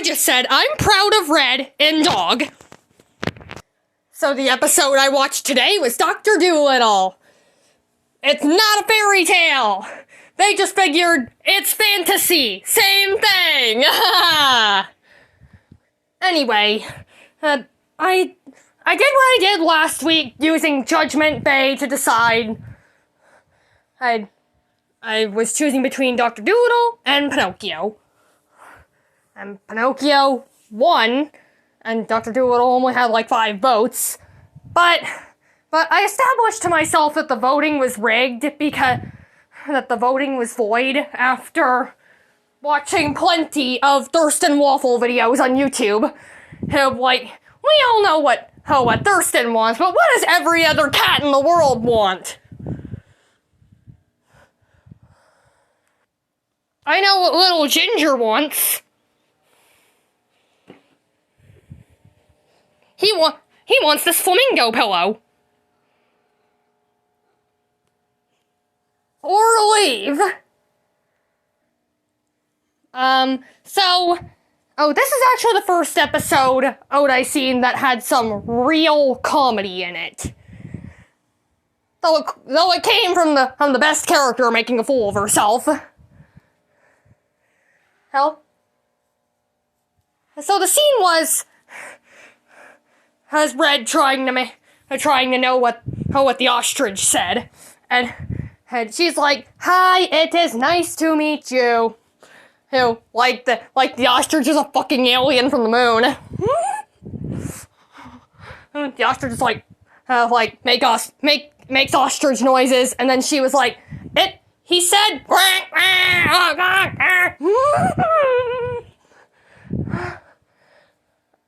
just said, I'm proud of Red and Dog. So the episode I watched today was Dr. Dolittle. It's not a fairy tale. They just figured it's fantasy. Same thing. Anyway, I did what I did last week using Judgment Bay to decide. I was choosing between Dr. Dolittle and Pinocchio. And Pinocchio won, and Dr. Dolittle only had like 5 votes. But I established to myself that the voting was rigged because that the voting was void after watching plenty of Thurston Waffle videos on YouTube. Like, we all know what Thurston wants, but what does every other cat in the world want? I know what Little Ginger wants. He wants this flamingo pillow. Or leave. This is actually the first episode I seen that had some real comedy in it. Though it came from the best character making a fool of herself. Hell. So the scene was Red trying to know what the ostrich said, and she's like, "Hi, it is nice to meet you." Like the ostrich is a fucking alien from the moon. The ostrich is makes ostrich noises, and then she was like, he said,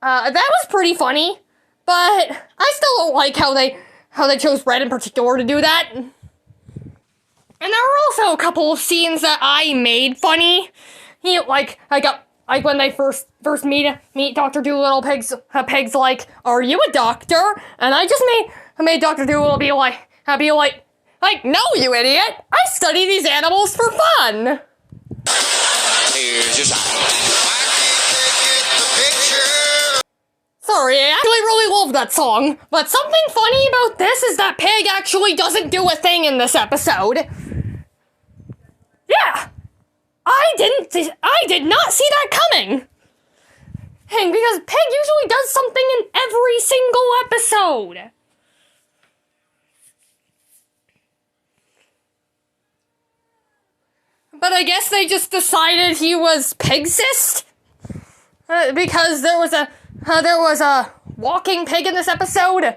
that was pretty funny, but I still don't like how they chose Red in particular to do that. And there were also a couple of scenes that I made funny. When they first meet Dr. Dolittle, Pig's like, "Are you a doctor?" And I just made Dr. Dolittle be like, "No, you idiot! I study these animals for fun." Here's your sign. Sorry, I actually really love that song. But something funny about this is that Pig actually doesn't do a thing in this episode. Yeah, I did not see that coming. Because Pig usually does something in every single episode. But I guess they just decided he was Pigsist, because there was a walking pig in this episode.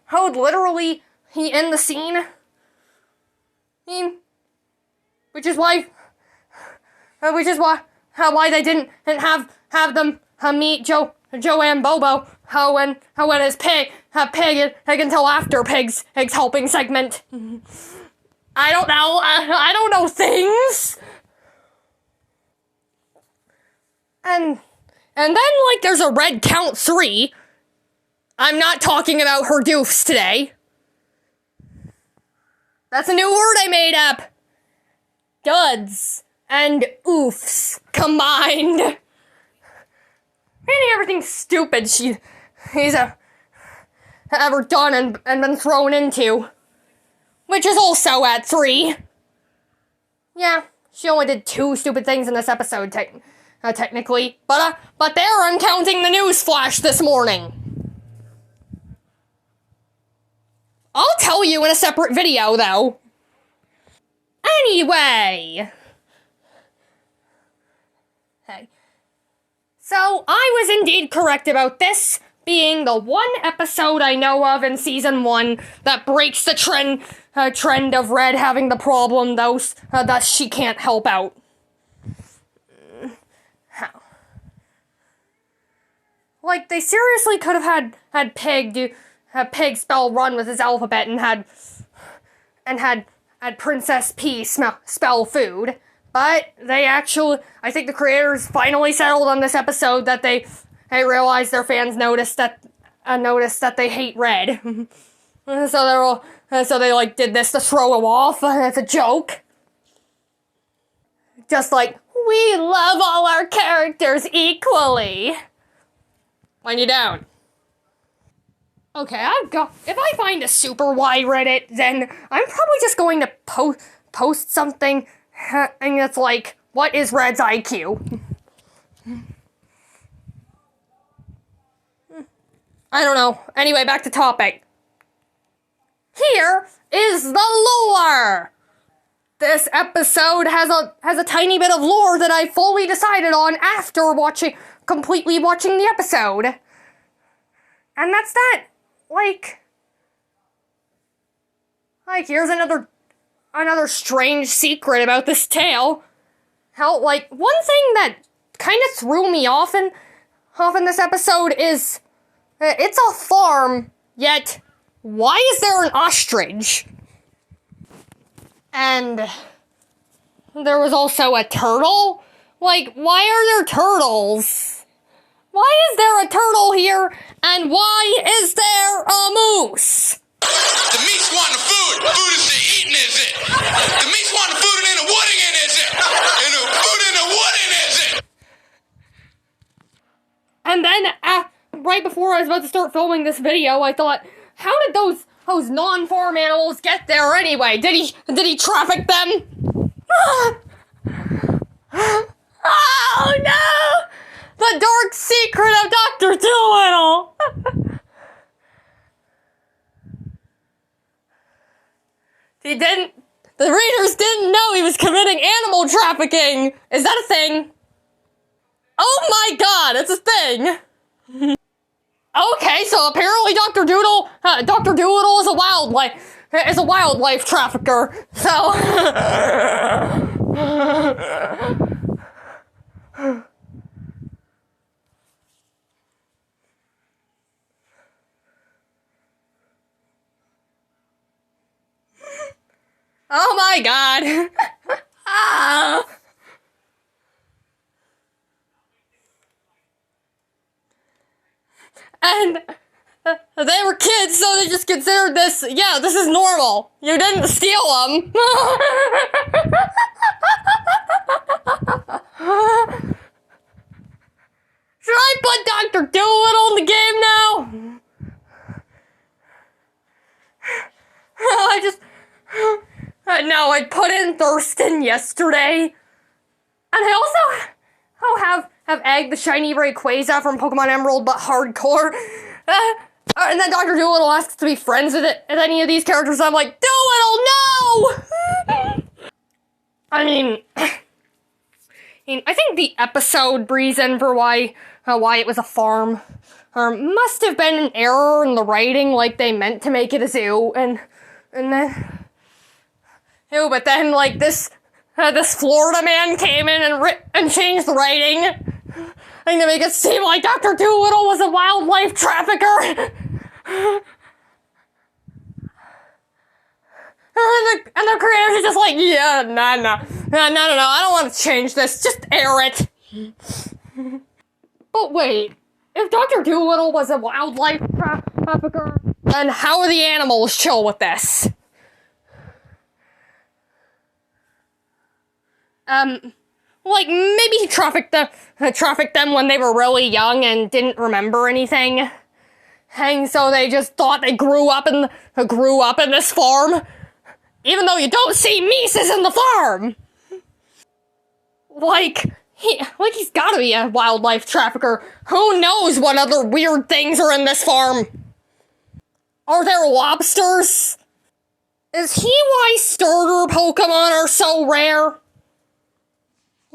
How literally he in the scene. Which is why they didn't have them meet Joe and Bobo. How when his pig until after Pig's helping segment. I don't know. I don't know things. And then, there's a Red Count 3. I'm not talking about her doofs today. That's a new word I made up. Duds and oofs combined. Really everything stupid he's ever done and been thrown into. Which is also at 3. Yeah, she only did 2 stupid things in this episode, technically. But there I'm counting the news flash this morning. I'll tell you in a separate video, though. Anyway. Hey. So, I was indeed correct about this being the one episode I know of in Season 1 that breaks the trend of Red having the problem, thus she can't help out. How? They seriously could have had Pig spell run with his alphabet and had Princess P spell food, but I think the creators finally settled on this episode that they realized their fans noticed that they hate Red. So they did this to throw him off as a joke. just like, we love all our characters equally. When you don't. Okay, if I find a super wide Reddit, then I'm probably just going to post something, and it's like, what is Red's IQ? I don't know. Anyway, back to topic. Here is the lore! This episode has a tiny bit of lore that I fully decided on after completely watching the episode. And that's that. Like, here's another strange secret about this tale. How, like, one thing that kind of threw me off in this episode is, it's a farm, yet why is there an ostrich? And there was also a turtle? Like, why are there turtles? Why is there a turtle here, and why is there a moose? The meat's wanting food. Food is the eating, is it? The meat's wanting food and in the wooding, is it? And the food in the wooding, is it? And then, right before I was about to start filming this video, I thought, how did those non-farm animals get there anyway? Did he traffic them? Oh no! The dark secret of Dr. Dolittle! The readers didn't know he was committing animal trafficking! Is that a thing? Oh my god, it's a thing! Okay, so apparently Dr. Dolittle is a wildlife trafficker, so... Oh my god! Ah. And they were kids, so they just considered this, yeah, this is normal. You didn't steal them. Should I put Dr. Dolittle in the game now? No, I put in Thurston yesterday. And I also have Egg, the shiny Rayquaza from Pokemon Emerald, but hardcore. And then Dr. Dolittle asks to be friends with any of these characters, and I'm like, Dolittle, no! I mean, I think the episode reason for why it was a farm must have been an error in the writing, like they meant to make it a zoo, and then... Ew, but then, like, this Florida man came in and changed the writing. I think to make it seem like Dr. Dolittle was a wildlife trafficker. And the creators are just like, yeah, no, I don't want to change this, just air it. But wait, if Dr. Dolittle was a wildlife trafficker, then how are the animals chill with this? Like, maybe he trafficked them when they were really young and didn't remember anything. And so they just thought they grew up in this farm. Even though you don't see Mises in the farm! He's gotta be a wildlife trafficker. Who knows what other weird things are in this farm? Are there lobsters? Is he why starter Pokemon are so rare?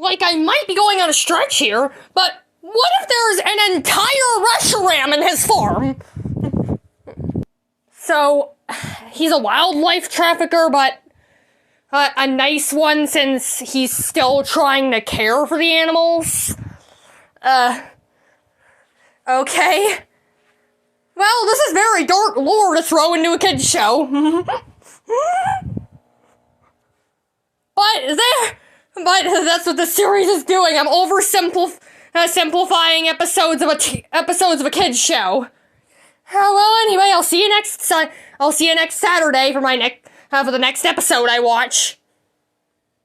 Like, I might be going on a stretch here, but what if there's an entire Reshiram in his farm? So, he's a wildlife trafficker, but a nice one since he's still trying to care for the animals. Okay. Well, this is very dark lore to throw into a kid's show. But that's what the series is doing. I'm simplifying episodes of a kid's show. Well, anyway, I'll see you next Saturday for the next episode I watch.